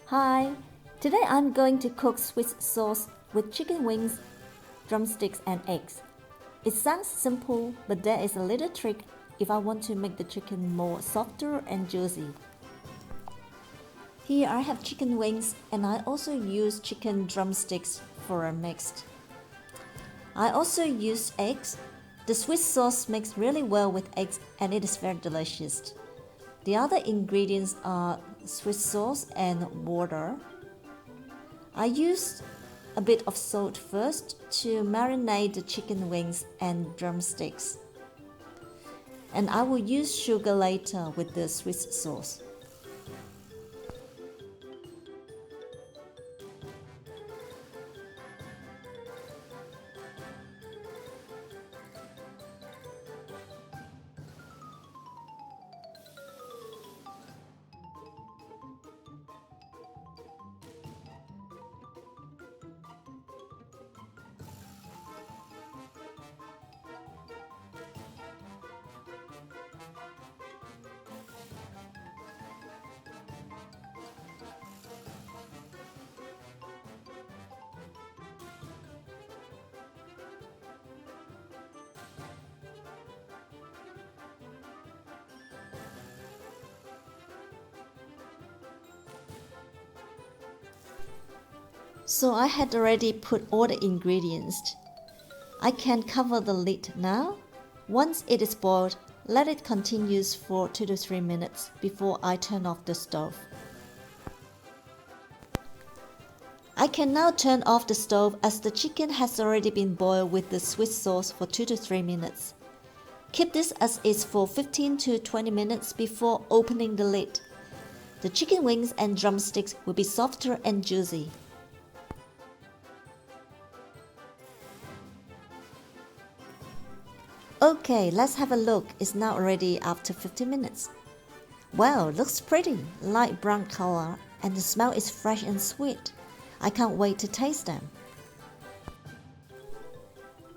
Hi, today I'm going to cook Swiss sauce with chicken wings, drumsticks and eggs. It sounds simple, but there is a little trick if I want to make the chicken more softer and juicy. Here I have chicken wings and I also use chicken drumsticks for a mix. I also use eggs. The Swiss sauce mixes really well with eggs and it is very delicious. The other ingredients are Swiss sauce and water. I use a bit of salt first to marinate the chicken wings and drumsticks. And I will use sugar later with the Swiss sauce. So I had already put all the ingredients. I can cover the lid now. Once it is boiled, let it continue for 2 to 3 minutes before I turn off the stove. I can now turn off the stove as the chicken has already been boiled with the Swiss sauce for 2 to 3 minutes. Keep this as is for 15 to 20 minutes before opening the lid. The chicken wings and drumsticks will be softer and juicy. Okay, let's have a look. It's now already after 15 minutes. Wow, looks pretty, light brown color, and the smell is fresh and sweet. I can't wait to taste them.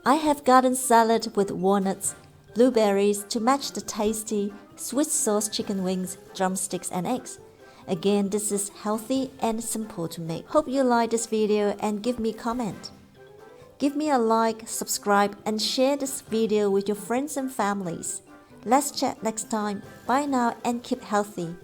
I have garden salad with walnuts, blueberries to match the tasty Swiss sauce chicken wings, drumsticks and eggs. Again, this is healthy and simple to make. Hope you like this video and give me a comment. Give me a like, subscribe, and share this video with your friends and families. Let's chat next time. Bye now and keep healthy.